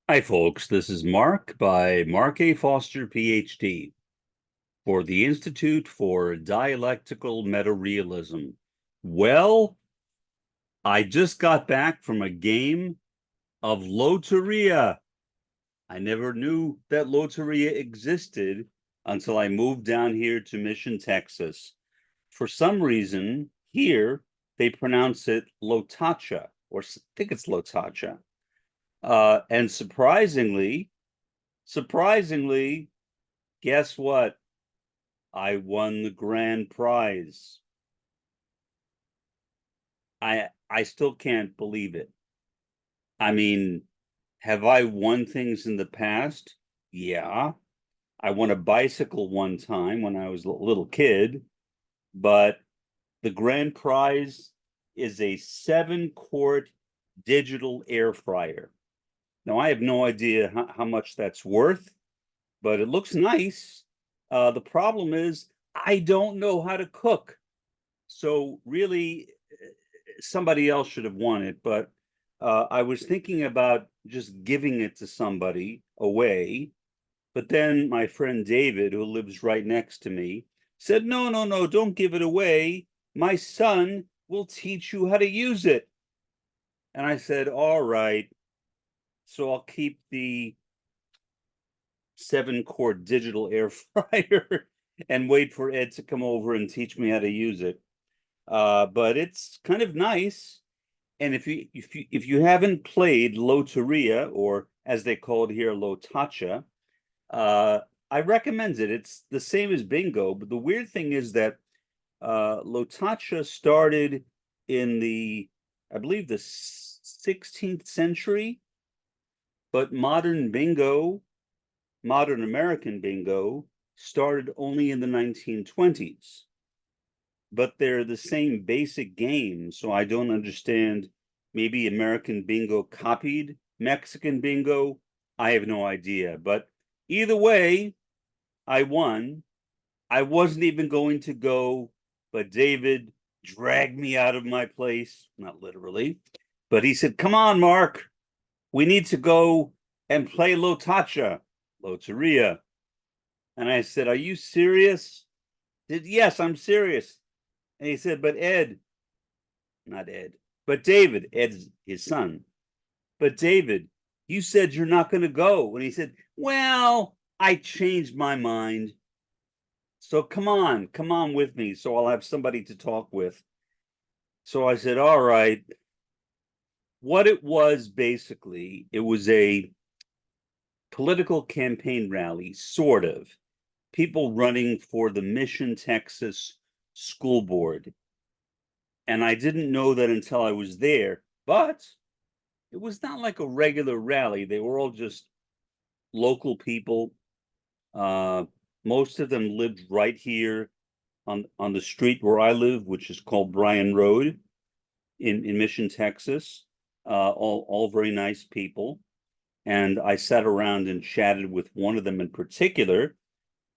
Hi, folks. This is Mark by Mark A. Foster, Ph.D. for the Institute for Dialectical Meta-Realism. Well, I just got back from a game of Loteria. I never knew that Loteria existed until I moved down here to Mission, Texas. For some reason, here they pronounce it Lotacha, or I think it's Lotacha. And surprisingly, guess what? I won the grand prize. I still can't believe it. I mean, have I won things in the past? Yeah. I won a bicycle one time when I was a little kid, but the grand prize is a 7-quart digital air fryer. Now, I have no idea how much that's worth, but it looks nice. The problem is I don't know how to cook. So really, somebody else should have won it, but I was thinking about just giving it to somebody away. But then my friend David, who lives right next to me, said, no, no, no, don't give it away. My son will teach you how to use it. And I said, all right. So I'll keep the 7-quart digital air fryer and wait for Ed to come over and teach me how to use it. But it's kind of nice. And if you haven't played Loteria, or as they call it here, Lotacha, uh, I recommend it. It's the same as bingo, but the weird thing is that Lotacha started in I believe, the 16th century, but modern American bingo, started only in the 1920s. But they're the same basic game, so I don't understand. Maybe American bingo copied Mexican bingo. I have no idea. But either way, I won. I wasn't even going to go, but David dragged me out of my place, not literally, but he said, come on, Mark, we need to go and play Lotacha, Loteria. And I said, are you serious? He said, yes, I'm serious. And he said, but Ed, not Ed, but David, Ed's his son. But David, you said you're not going to go. And he said, well, I changed my mind. So come on with me so I'll have somebody to talk with. So I said, all right. What it was basically, it was a political campaign rally, sort of. People running for the Mission, Texas school board. And I didn't know that until I was there, but it was not like a regular rally. They were all just local people. Uh, most of them lived right here on the street where I live, which is called Bryan Road in Mission, Texas. All very nice people. And I sat around and chatted with one of them in particular,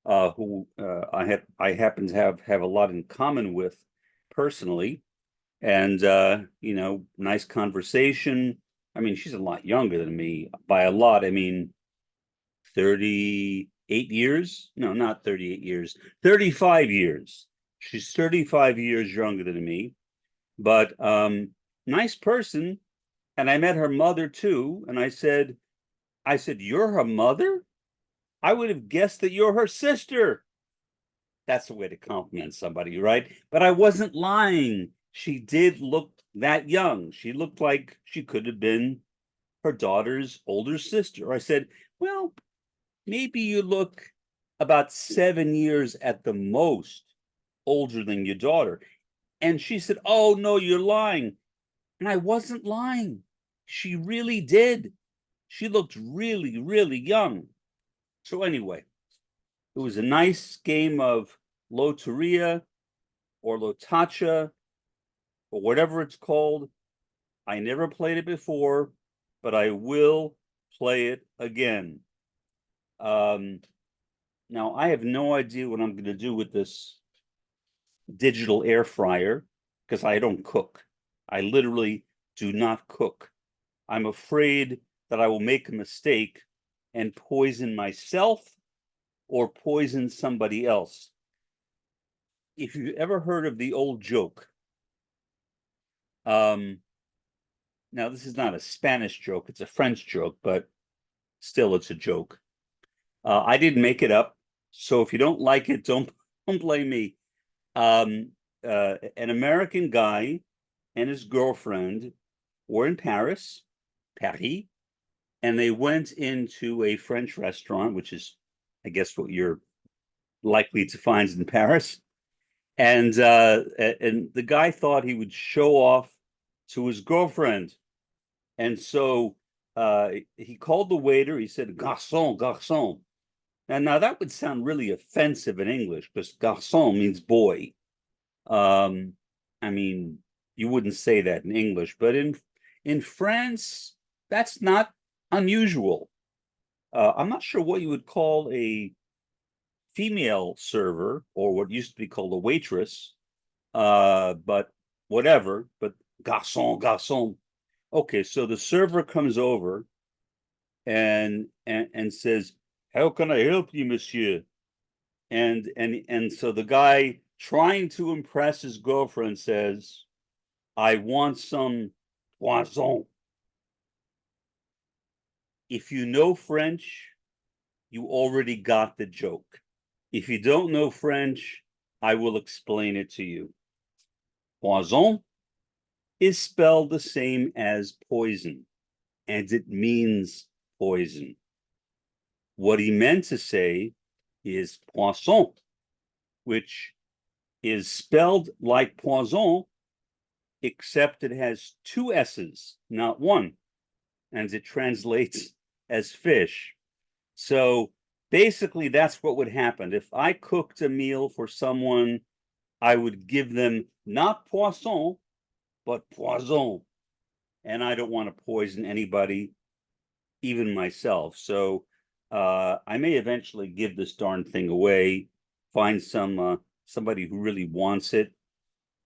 who I happen to have a lot in common with personally. And nice conversation. I mean, she's a lot younger than me by a lot. I mean, 38 years? No, not 38 years, 35 years. She's 35 years younger than me, but nice person. And I met her mother too. And I said, you're her mother? I would have guessed that you're her sister. That's the way to compliment somebody, right? But I wasn't lying. She did look that young. She looked like she could have been her daughter's older sister. I said, well, maybe you look about 7 years at the most older than your daughter. And she said, oh, no, you're lying. And I wasn't lying. She really did. She looked really, really young. So anyway, it was a nice game of Loteria or Lotacha or whatever it's called. I never played it before, but I will play it again. Um, Now, I have no idea what I'm going to do with this digital air fryer because I don't cook. I literally do not cook. I'm afraid that I will make a mistake and poison myself or poison somebody else. If you've ever heard of the old joke, now this is not a Spanish joke, it's a French joke, but still it's a joke. I didn't make it up, so if you don't like it, don't blame me. An American guy and his girlfriend were in Paris, and they went into a French restaurant, which is, I guess, what you're likely to find in Paris. And the guy thought he would show off to his girlfriend, and so he called the waiter. He said, "Garçon, garçon." Now that would sound really offensive in English because garçon means boy. I mean, you wouldn't say that in English, but in France, that's not unusual. I'm not sure what you would call a female server or what used to be called a waitress, but whatever. But garçon, garçon. Okay, so the server comes over and says, "How can I help you, monsieur?" And so the guy, trying to impress his girlfriend, says, "I want some poisson." If you know French, you already got the joke. If you don't know French, I will explain it to you. Poison is spelled the same as poison, and it means poison. What he meant to say is poisson, which is spelled like poison, except it has two S's, not one, and it translates as fish. So basically, that's what would happen. If I cooked a meal for someone, I would give them not poisson, but poison. And I don't want to poison anybody, even myself. So I may eventually give this darn thing away, find somebody who really wants it.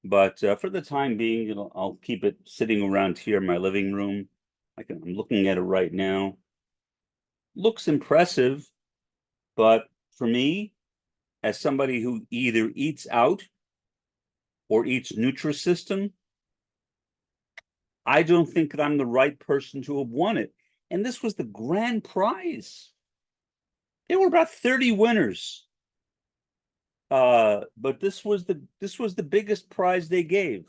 But for the time being, I'll keep it sitting around here in my living room. I'm looking at it right now. Looks impressive, but for me, as somebody who either eats out or eats Nutrisystem, I don't think that I'm the right person to have won it. And this was the grand prize. There were about 30 winners. But this was the biggest prize they gave.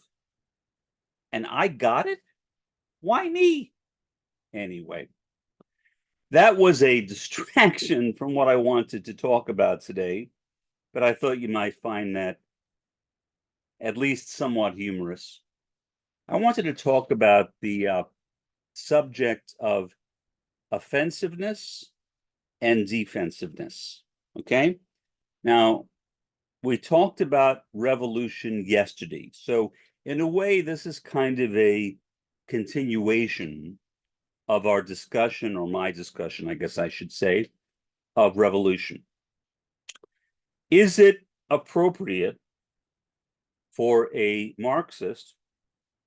And I got it? Why me? Anyway, that was a distraction from what I wanted to talk about today, but I thought you might find that at least somewhat humorous. I wanted to talk about the subject of offensiveness and defensiveness. Okay? Now, we talked about revolution yesterday. So, in a way, this is kind of a continuation of our discussion, or my discussion, I guess I should say, of revolution. Is it appropriate for a Marxist,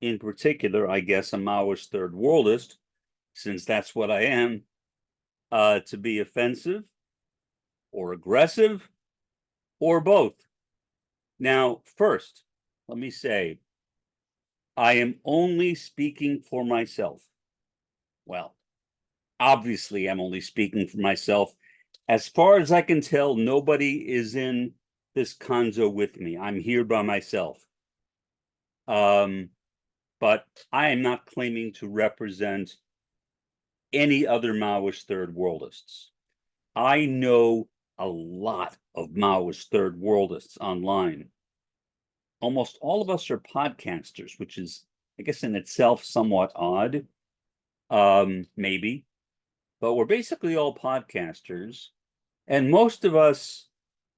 in particular, I guess a Maoist third worldist, since that's what I am, to be offensive or aggressive or both? Now, first, let me say, I am only speaking for myself. Well, obviously, I'm only speaking for myself. As far as I can tell, nobody is in this conzo with me. I'm here by myself. But I am not claiming to represent any other Maoist third worldists. I know a lot of Maoist third worldists online. Almost all of us are podcasters, which is, I guess, in itself somewhat odd. Maybe, but we're basically all podcasters, and most of us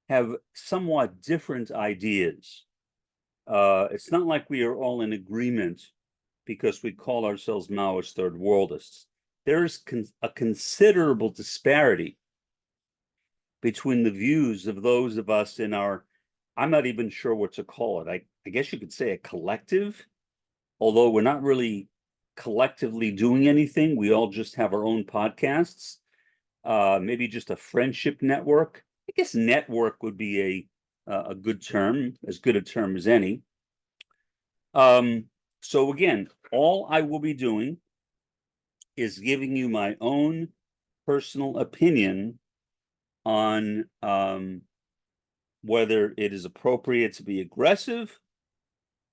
have somewhat different ideas. It's not like we are all in agreement because we call ourselves Maoist third worldists. There's a considerable disparity between the views of those of us in our, I'm not even sure what to call it. I guess you could say a collective, although we're not really collectively doing anything. We all just have our own podcasts. Maybe just a friendship network. I guess network would be a good term, as good a term as any. So again, all I will be doing is giving you my own personal opinion on whether it is appropriate to be aggressive,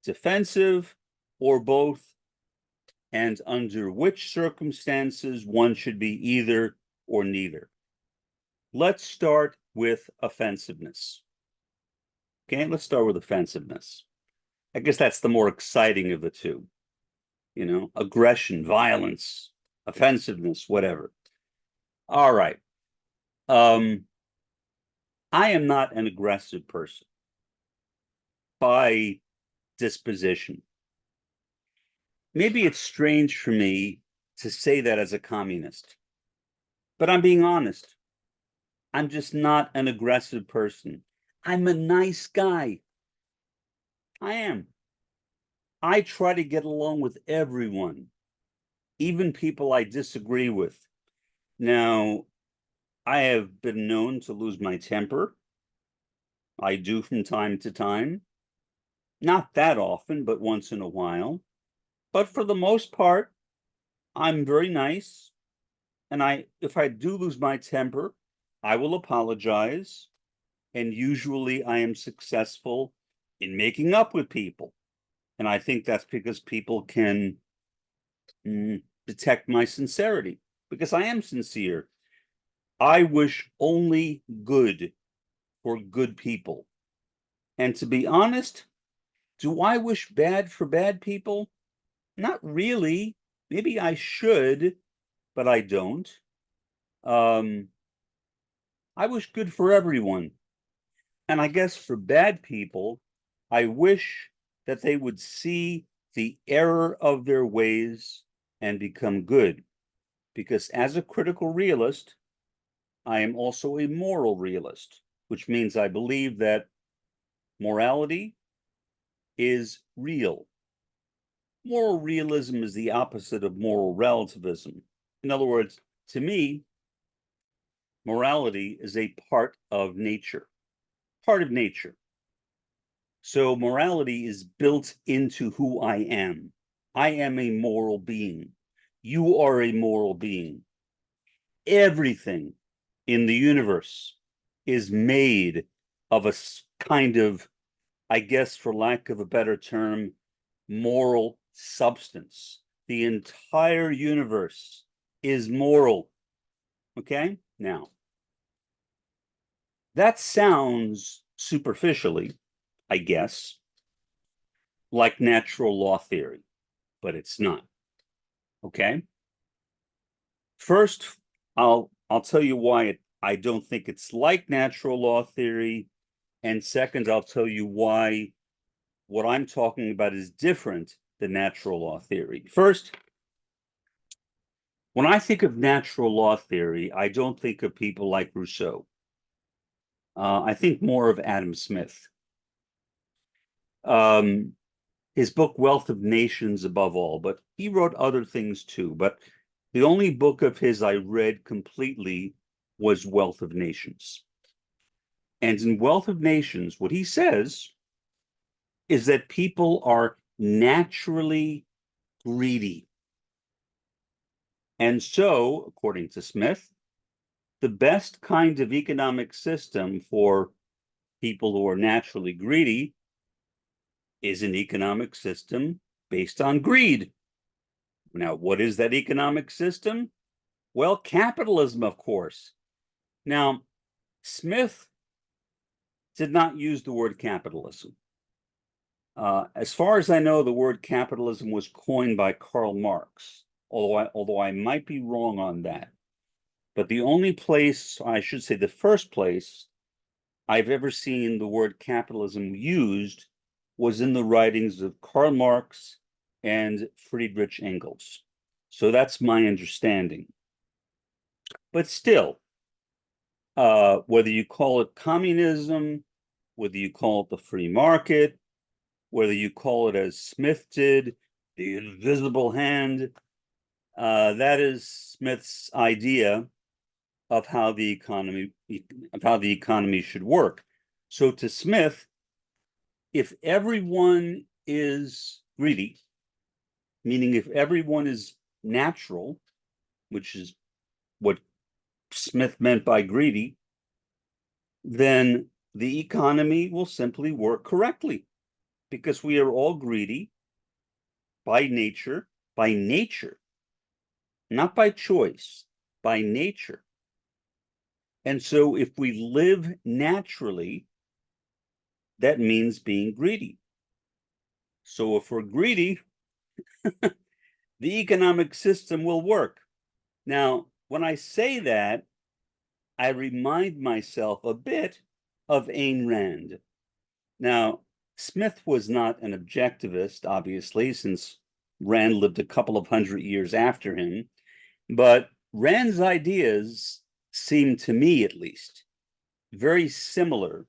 defensive, or both, and under which circumstances one should be either or neither. Let's start with offensiveness. Okay, let's start with offensiveness. I guess that's the more exciting of the two. You know, aggression, violence, offensiveness, whatever. All right. I am not an aggressive person by disposition. Maybe it's strange for me to say that as a communist, but I'm being honest. I'm just not an aggressive person. I'm a nice guy. I am. I try to get along with everyone, even people I disagree with. Now, I have been known to lose my temper. I do from time to time. Not that often, but once in a while. But for the most part, I'm very nice. And if I do lose my temper, I will apologize. And usually I am successful in making up with people. And I think that's because people can detect my sincerity, because I am sincere. I wish only good for good people. And to be honest, do I wish bad for bad people? Not really. Maybe I should, but I don't. I wish good for everyone. And I guess for bad people, I wish that they would see the error of their ways and become good. Because as a critical realist, I am also a moral realist, which means I believe that morality is real. Moral realism is the opposite of moral relativism. In other words, to me, morality is a part of nature. Part of nature. So morality is built into who I am. I am a moral being. You are a moral being. Everything in the universe is made of a kind of, I guess, for lack of a better term, moral substance. The entire universe is moral. Okay? Now, that sounds superficially, I guess, like natural law theory, but it's not. Okay? First, I'll tell you why I don't think it's like natural law theory. And second, I'll tell you why what I'm talking about is different than natural law theory. First, when I think of natural law theory, I don't think of people like Rousseau. I think more of Adam Smith. His book, Wealth of Nations, above all, but he wrote other things too. But the only book of his I read completely was Wealth of Nations. And in Wealth of Nations, what he says is that people are naturally greedy. And so, according to Smith, the best kind of economic system for people who are naturally greedy is an economic system based on greed. Now, what is that economic system? Well, capitalism, of course. Now, Smith did not use the word capitalism. As far as I know, the word capitalism was coined by Karl Marx, although I might be wrong on that. But the only place, I should say the first place, I've ever seen the word capitalism used was in the writings of Karl Marx and Friedrich Engels. So that's my understanding. But still, whether you call it communism, whether you call it the free market, whether you call it as Smith did, the invisible hand. That is Smith's idea of how the economy should work. So to Smith, if everyone is greedy, meaning if everyone is natural, which is what Smith meant by greedy, then the economy will simply work correctly because we are all greedy by nature, not by choice, by nature. And so if we live naturally, that means being greedy. So if we're greedy, the economic system will work. Now, when I say that, I remind myself a bit of Ayn Rand. Now, Smith was not an objectivist, obviously, since Rand lived a couple of hundred years after him, but Rand's ideas seem to me, at least, very similar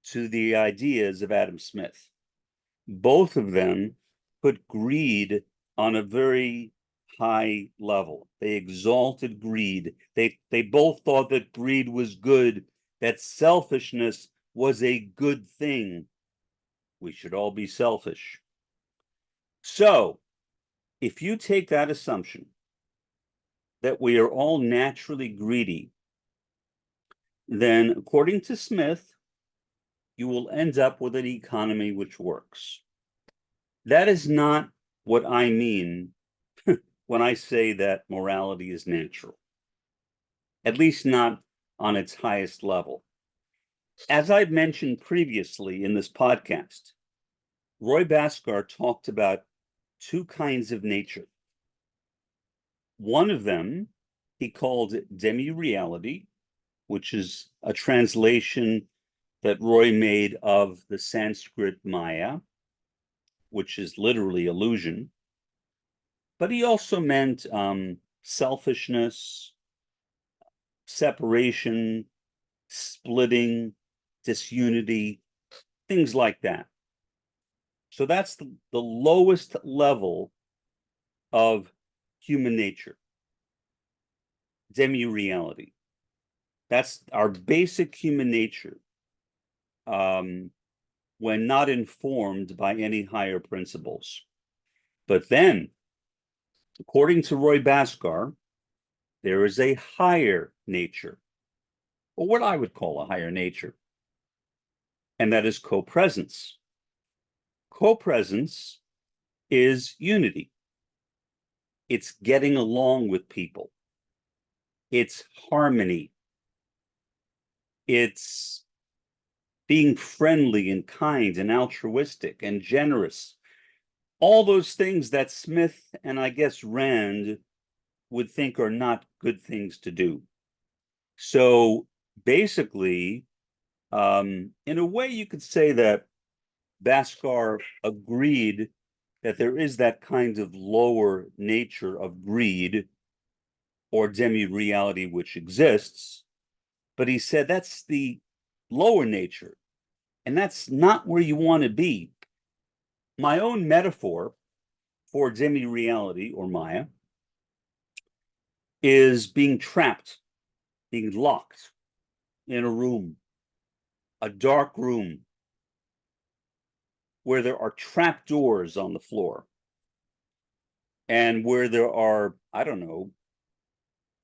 to the ideas of Adam Smith. Both of them put greed on a very high level. They exalted greed. They both thought that greed was good, that selfishness was a good thing. We should all be selfish. So, if you take that assumption that we are all naturally greedy, then according to Smith, you will end up with an economy which works. That is not what I mean when I say that morality is natural, at least not on its highest level. As I've mentioned previously in this podcast, Roy Bhaskar talked about two kinds of nature. One of them he called demi-reality, which is a translation that Roy made of the Sanskrit Maya, which is literally illusion. But he also meant selfishness, separation, splitting, disunity, things like that. So that's the lowest level of human nature, demi-reality. That's our basic human nature when not informed by any higher principles. But then, according to Roy Bhaskar, there is a higher nature, or what I would call a higher nature, and that is co-presence. Co-presence is unity. It's getting along with people. It's harmony. It's being friendly and kind and altruistic and generous. All those things that Smith and I guess Rand would think are not good things to do. So basically, in a way, you could say that Bhaskar agreed that there is that kind of lower nature of greed or demi-reality which exists, but he said that's the lower nature, and that's not where you want to be. My own metaphor for demi-reality or Maya is being trapped, being locked in a room, a dark room, where there are trap doors on the floor and where there are, I don't know,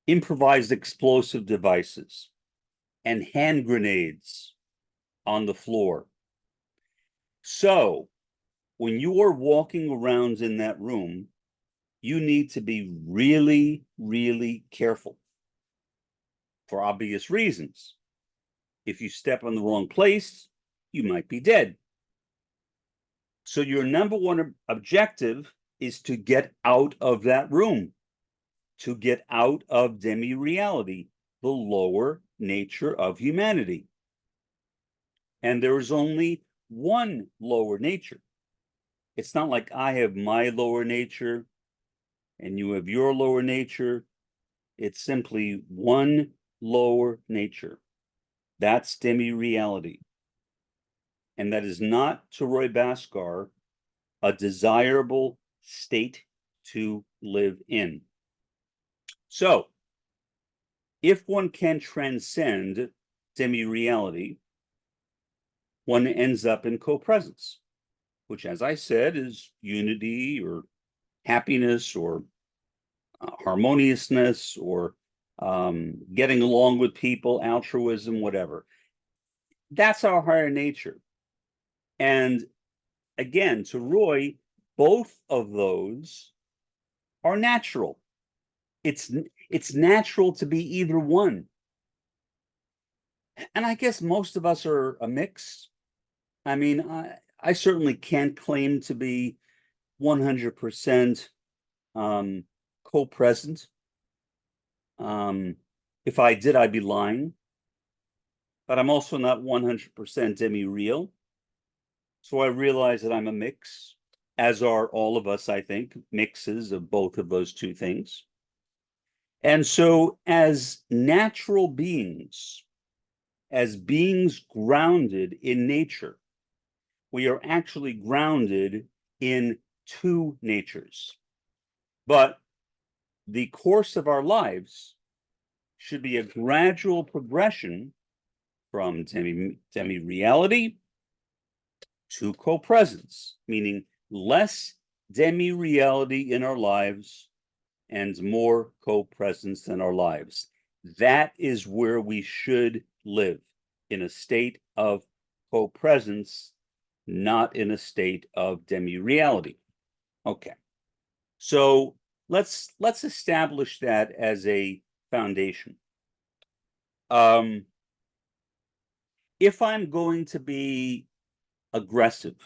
improvised explosive devices and hand grenades on the floor. So when you are walking around in that room, you need to be really, really careful for obvious reasons. If you step on the wrong place, you might be dead. So your number one objective is to get out of that room, to get out of demi-reality, the lower nature of humanity. And there is only one lower nature. It's not like I have my lower nature and you have your lower nature. It's simply one lower nature. That's demi-reality. And that is not, to Roy Bhaskar, a desirable state to live in. So, if one can transcend demi-reality, one ends up in co-presence, which, as I said, is unity or happiness or harmoniousness or getting along with people, altruism, whatever. That's our higher nature. And again, to Roy, both of those are natural. It's natural to be either one. And I guess most of us are a mix. I mean, I certainly can't claim to be 100% co-present. If I did, I'd be lying. But I'm also not 100% demi-real. So I realize that I'm a mix, as are all of us, I think, mixes of both of those two things. And so as natural beings, as beings grounded in nature, we are actually grounded in two natures. But the course of our lives should be a gradual progression from demi-reality to co-presence, meaning less demi-reality in our lives and more co-presence in our lives. That is where we should live, in a state of co-presence, not in a state of demi-reality. Okay, so let's establish that as a foundation. If I'm going to be aggressive,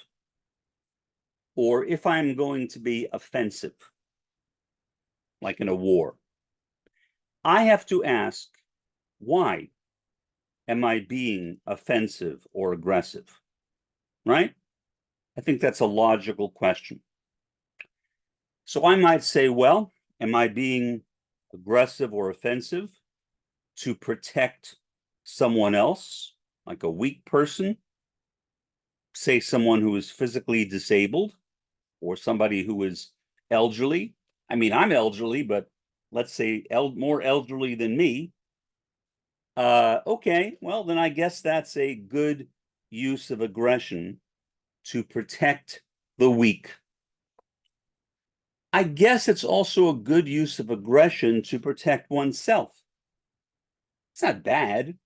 or if I'm going to be offensive, like in a war, I have to ask, why am I being offensive or aggressive? Right? I think that's a logical question. So I might say, well, am I being aggressive or offensive to protect someone else, like a weak person, say someone who is physically disabled, or somebody who is elderly? I mean, I'm elderly, but let's say more elderly than me. Okay, well, then I guess that's a good use of aggression to protect the weak. I guess it's also a good use of aggression to protect oneself. It's not bad.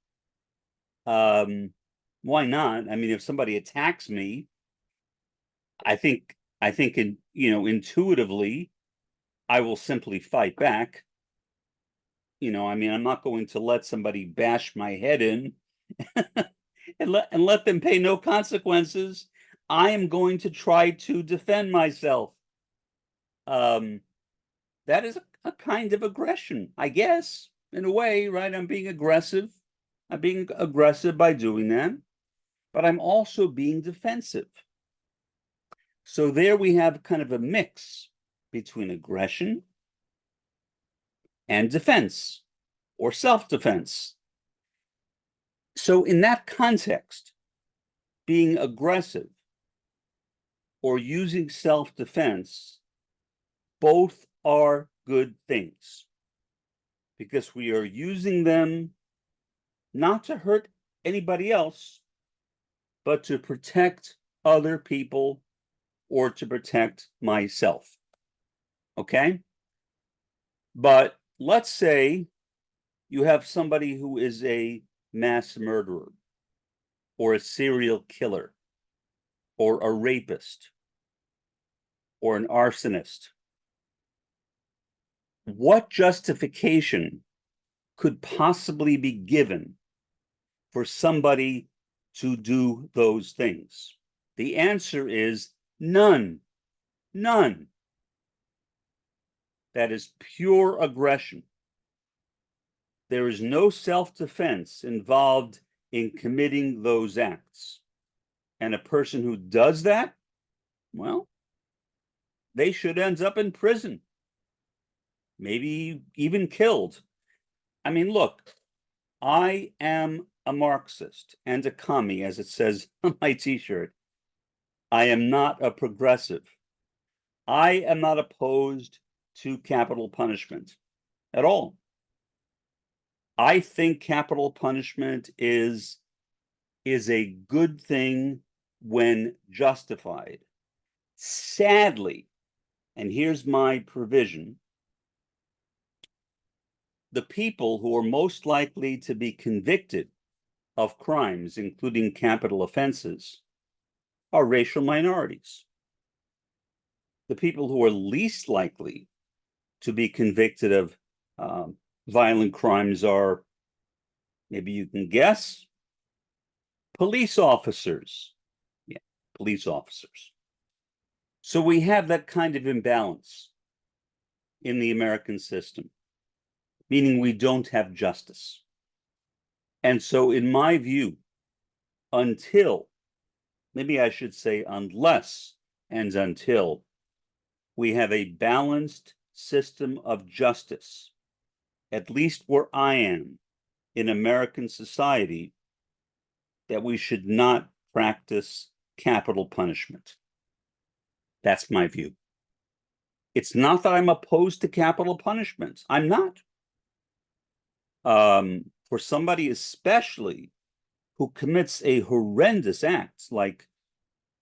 Why not? I mean, if somebody attacks me, I think intuitively, I will simply fight back. I mean, I'm not going to let somebody bash my head in and let them pay no consequences. I am going to try to defend myself. That is a kind of aggression, I guess, in a way, right? I'm being aggressive. I'm being aggressive by doing that, but I'm also being defensive. So there we have kind of a mix between aggression and defense, or self-defense. So in that context, being aggressive or using self-defense, both are good things, because we are using them not to hurt anybody else, but to protect other people or to protect myself. Okay? But let's say you have somebody who is a mass murderer, or a serial killer, or a rapist, or an arsonist. What justification could possibly be given for somebody to do those things? The answer is none. None. That is pure aggression. There is no self-defense involved in committing those acts. And a person who does that, well, they should end up in prison, maybe even killed. I mean, look, I am a Marxist and a commie, as it says on my t-shirt. I am not a progressive. I am not opposed to capital punishment at all. I think capital punishment is a good thing when justified. Sadly, and here's my provision, the people who are most likely to be convicted of crimes, including capital offenses, are racial minorities. The people who are least likely to be convicted of violent crimes are, maybe you can guess, police officers. Yeah, police officers. So we have that kind of imbalance in the American system, meaning we don't have justice. And so, in my view, until, maybe I should say unless and until we have a balanced system of justice, at least where I am in American society, that we should not practice capital punishment. That's my view. It's not that I'm opposed to capital punishment. I'm not. For somebody especially who commits a horrendous act like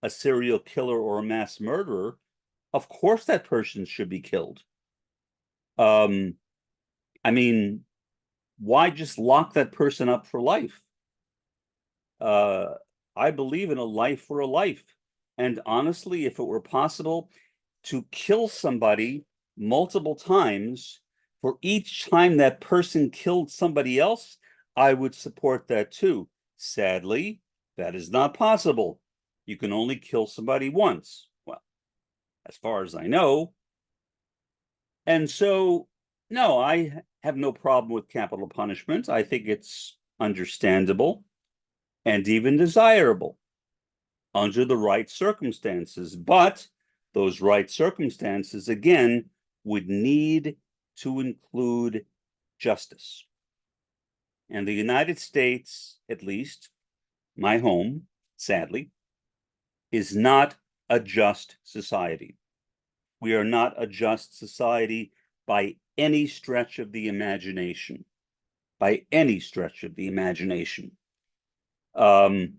a serial killer or a mass murderer, of course that person should be killed. I mean, why just lock that person up for life? I believe in a life for a life. And honestly, if it were possible to kill somebody multiple times, for each time that person killed somebody else, I would support that too. Sadly, that is not possible. You can only kill somebody once. Well, as far as I know. And so, no, I have no problem with capital punishment. I think it's understandable and even desirable under the right circumstances. But those right circumstances, again, would need to include justice. And the United States, at least, my home, sadly, is not a just society. We are not a just society by any stretch of the imagination. By any stretch of the imagination. The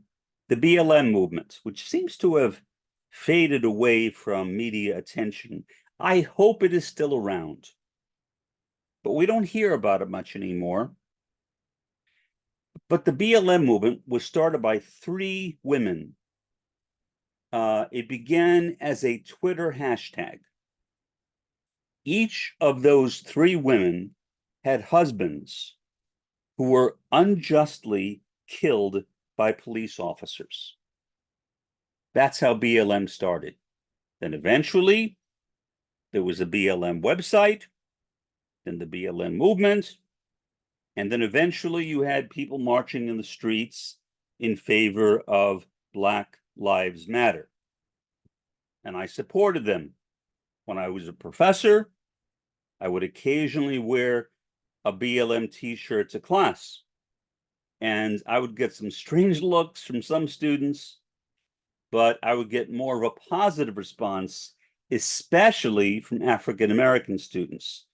BLM movement, which seems to have faded away from media attention, I hope it is still around. But we don't hear about it much anymore. But the BLM movement was started by 3 women. It began as a Twitter hashtag. Each of those 3 women had husbands who were unjustly killed by police officers. That's how BLM started. Then eventually, there was a BLM website, then the BLM movement, and then eventually you had people marching in the streets in favor of Black Lives Matter. And I supported them. When I was a professor, I would occasionally wear a BLM t-shirt to class. And I would get some strange looks from some students, but I would get more of a positive response, especially from African American students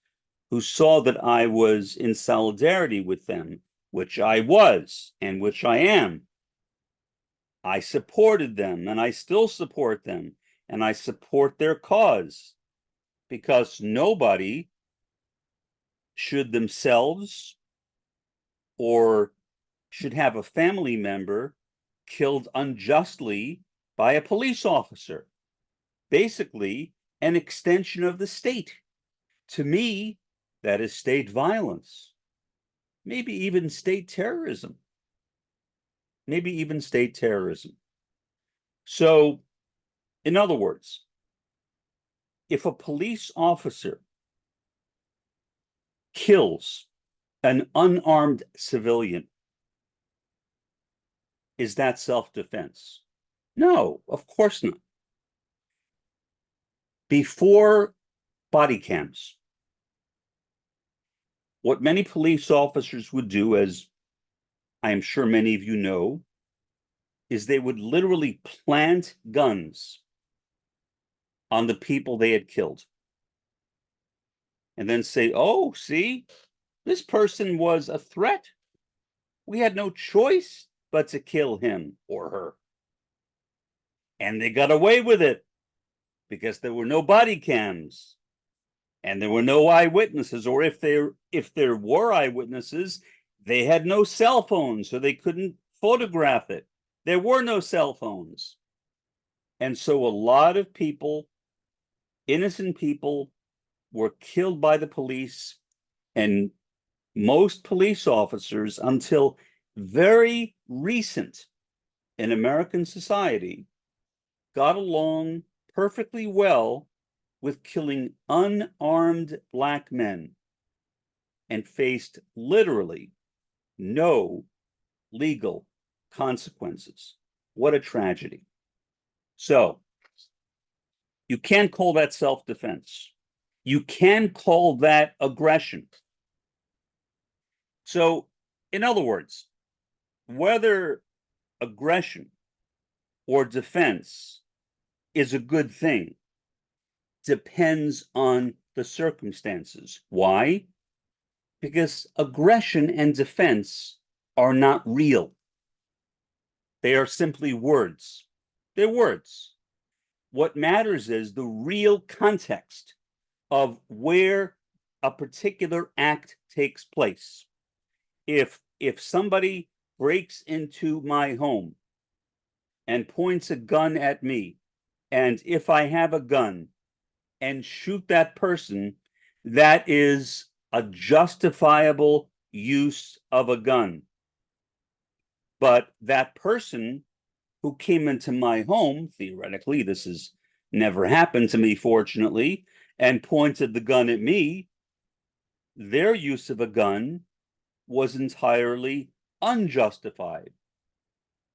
who saw that I was in solidarity with them, which I was and which I am. I supported them and I still support them, and I support their cause because nobody should themselves or should have a family member killed unjustly by a police officer. Basically, an extension of the state. To me, that is state violence. Maybe even state terrorism. Maybe even state terrorism. So, in other words, if a police officer kills an unarmed civilian, is that self-defense? No, of course not. Before body cams, what many police officers would do, as I am sure many of you know, is they would literally plant guns on the people they had killed. And then say, oh, see, this person was a threat. We had no choice but to kill him or her. And they got away with it because there were no body cams and there were no eyewitnesses, or if there were eyewitnesses, they had no cell phones, so they couldn't photograph it. There were no cell phones. And so a lot of people, innocent people, were killed by the police, and most police officers, until very recent in American society, got along perfectly well with killing unarmed black men and faced literally no legal consequences. What a tragedy. So you can't call that self-defense. You can call that aggression. So, in other words, whether aggression or defense is a good thing depends on the circumstances. Why? Because aggression and defense are not real. They are simply words. They're words. What matters is the real context of where a particular act takes place. If somebody breaks into my home and points a gun at me, and if I have a gun and shoot that person, that is a justifiable use of a gun. But that person who came into my home, theoretically, this has never happened to me, fortunately, and pointed the gun at me, their use of a gun was entirely unjustified.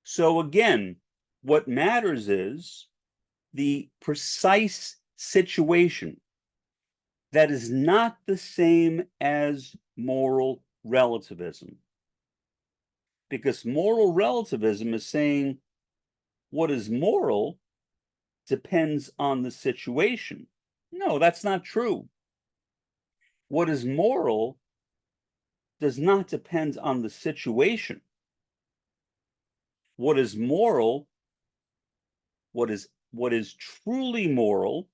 So again, what matters is the precise situation. That is not the same as moral relativism. Because moral relativism is saying what is moral depends on the situation. No, that's not true. What is moral does not depend on the situation. What is moral, what is truly moral,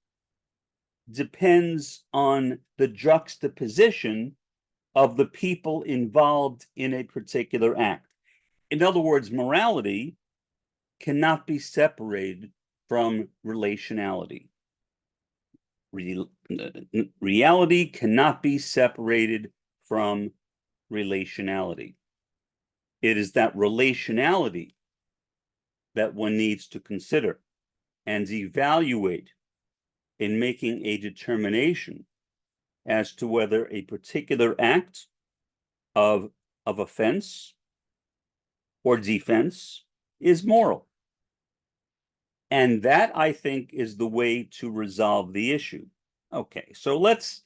depends on the juxtaposition of the people involved in a particular act. In other words, morality cannot be separated from relationality. Reality cannot be separated from relationality. It is that relationality that one needs to consider and evaluate in making a determination as to whether a particular act of offense or defense is moral. And that, I think, is the way to resolve the issue. Okay, so let's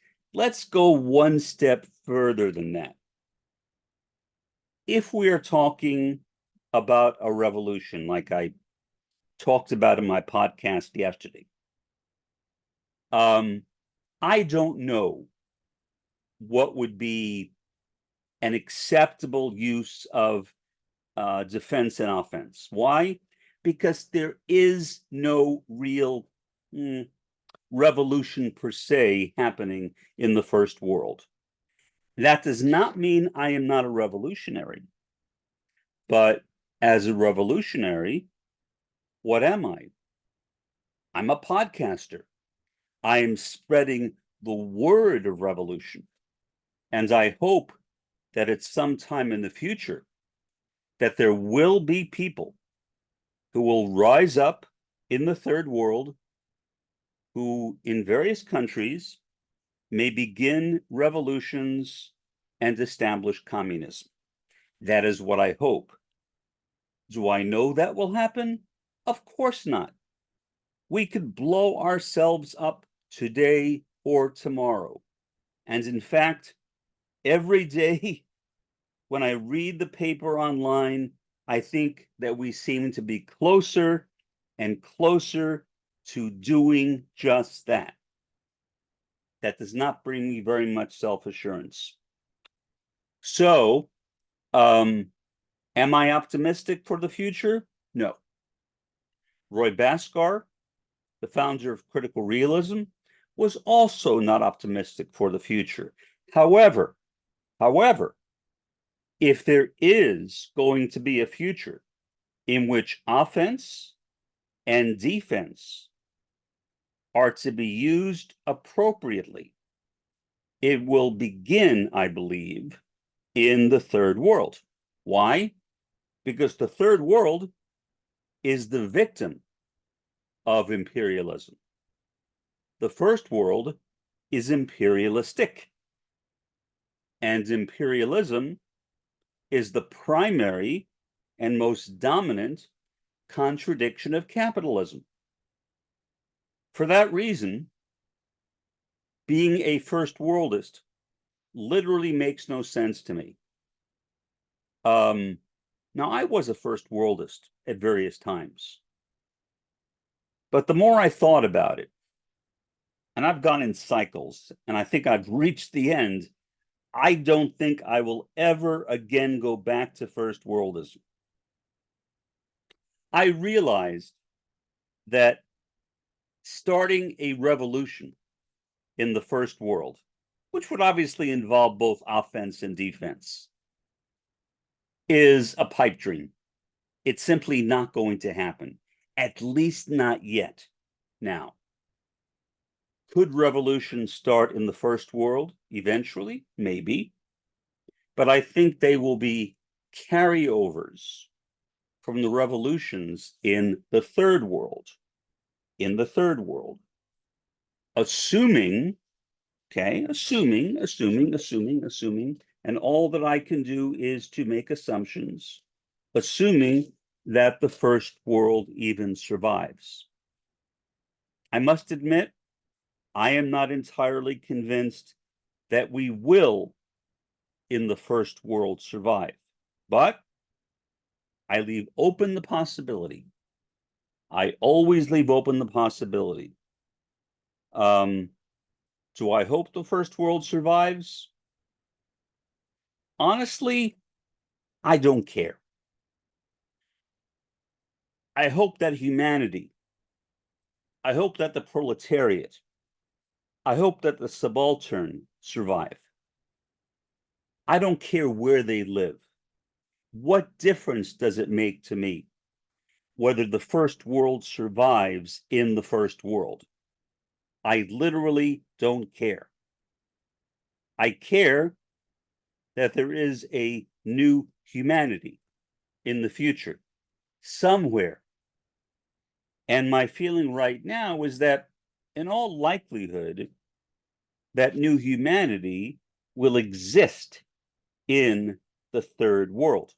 go one step further than that. If we are talking about a revolution, like I talked about in my podcast yesterday, I don't know what would be an acceptable use of defense and offense. Why? Because there is no real revolution per se happening in the first world. That does not mean I am not a revolutionary. But as a revolutionary, what am I? I'm a podcaster. I am spreading the word of revolution. And I hope that at some time in the future, that there will be people who will rise up in the third world, who in various countries may begin revolutions and establish communism. That is what I hope. Do I know that will happen? Of course not. We could blow ourselves up today or tomorrow. And in fact, every day when I read the paper online, I think that we seem to be closer and closer to doing just that. That does not bring me very much self-assurance. So, am I optimistic for the future? No. Roy Bhaskar, the founder of critical realism, was also not optimistic for the future. However, if there is going to be a future in which offense and defense are to be used appropriately, it will begin, I believe, in the third world. Why? Because the third world is the victim of imperialism. The first world is imperialistic, and imperialism is the primary and most dominant contradiction of capitalism. For that reason, being a first worldist literally makes no sense to me. Now, I was a first worldist at various times, but the more I thought about it, and I've gone in cycles, and I think I've reached the end, I don't think I will ever again go back to first worldism. I realized that starting a revolution in the first world, which would obviously involve both offense and defense, is a pipe dream. It's simply not going to happen, at least not yet. Now, could revolutions start in the first world eventually? Maybe. But I think they will be carryovers from the revolutions in the third world. In the third world. Assuming, and all that I can do is to make assumptions, assuming that the first world even survives. I must admit, I am not entirely convinced that we will, in the first world, survive. But I leave open the possibility. I always leave open the possibility. Do I hope the first world survives? Honestly, I don't care. I hope that humanity, I hope that the proletariat, I hope that the subaltern survive. I don't care where they live. What difference does it make to me whether the first world survives in the first world? I literally don't care. I care that there is a new humanity in the future, somewhere. And my feeling right now is that, in all likelihood, that new humanity will exist in the third world.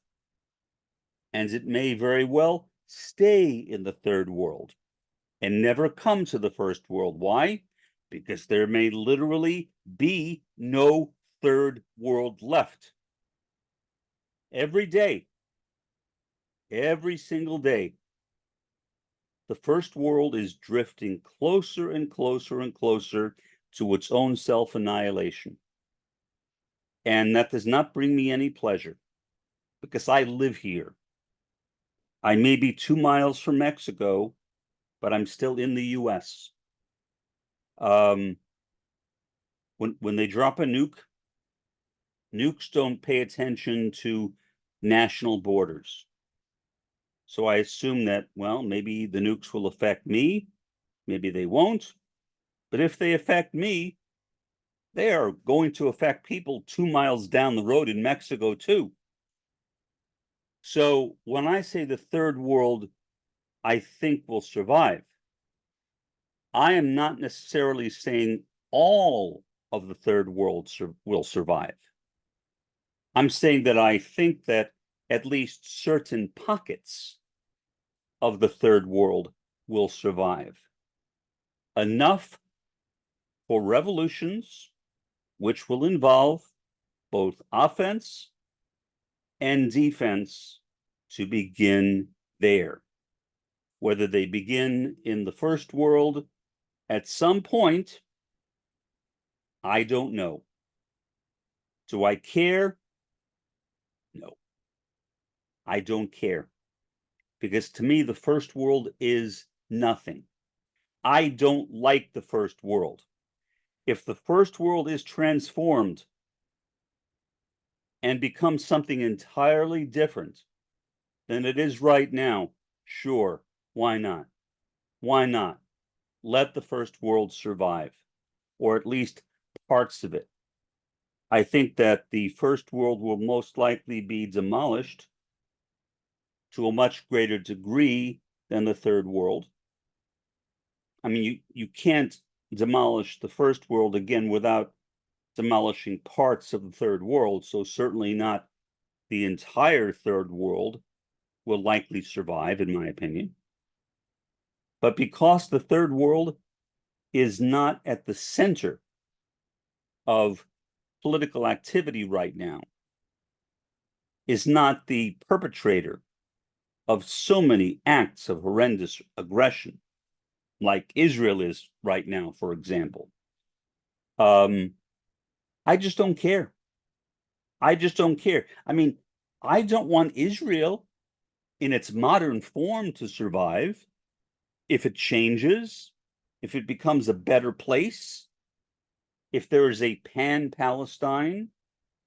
And it may very well stay in the third world and never come to the first world. Why? Because there may literally be no third world left. Every day, every single day, the first world is drifting closer and closer and closer to its own self-annihilation. And that does not bring me any pleasure, because I live here. I may be 2 miles from Mexico, but I'm still in the US. When they drop a nuke, nukes don't pay attention to national borders. So I assume that, well, maybe the nukes will affect me, maybe they won't. But if they affect me, they are going to affect people 2 miles down the road in Mexico too. So when I say the third world, I think will survive, I am not necessarily saying all of the third world will survive. I'm saying that I think that at least certain pockets of the third world will survive. Enough for revolutions, which will involve both offense and defense, to begin there. Whether they begin in the first world at some point, I don't know. Do I care? No, I don't care. Because to me, the first world is nothing. I don't like the first world. If the first world is transformed and becomes something entirely different than it is right now, sure, why not? Why not? Let the first world survive, or at least parts of it. I think that the first world will most likely be demolished to a much greater degree than the third world. I mean, you can't demolish the first world again without demolishing parts of the third world, so certainly not the entire third world will likely survive, in my opinion. But because the third world is not at the center of political activity right now, is not the perpetrator of so many acts of horrendous aggression, like Israel is right now, for example, I just don't care. I just don't care. I mean, I don't want Israel in its modern form to survive. If it changes, if it becomes a better place, if there is a pan-Palestine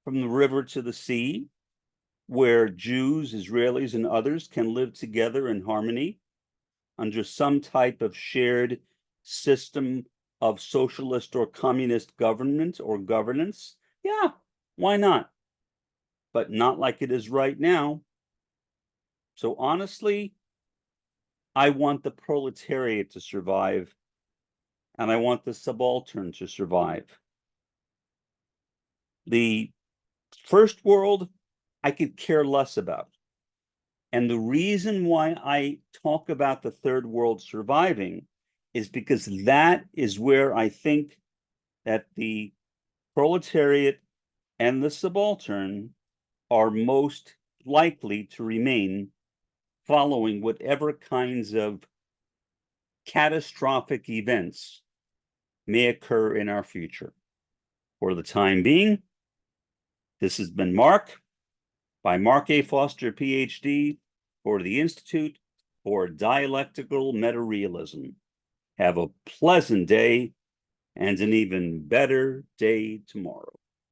from the river to the sea, where Jews, Israelis, and others can live together in harmony under some type of shared system of socialist or communist government or governance, yeah, why not? But not like it is right now. So honestly, I want the proletariat to survive, and I want the subaltern to survive. The first world, I could care less about. And the reason why I talk about the third world surviving is because that is where I think that the proletariat and the subaltern are most likely to remain following whatever kinds of catastrophic events may occur in our future. For the time being, this has been Mark by Mark A. Foster, Ph.D., for the Institute for Dialectical Meta-Realism. Have a pleasant day and an even better day tomorrow.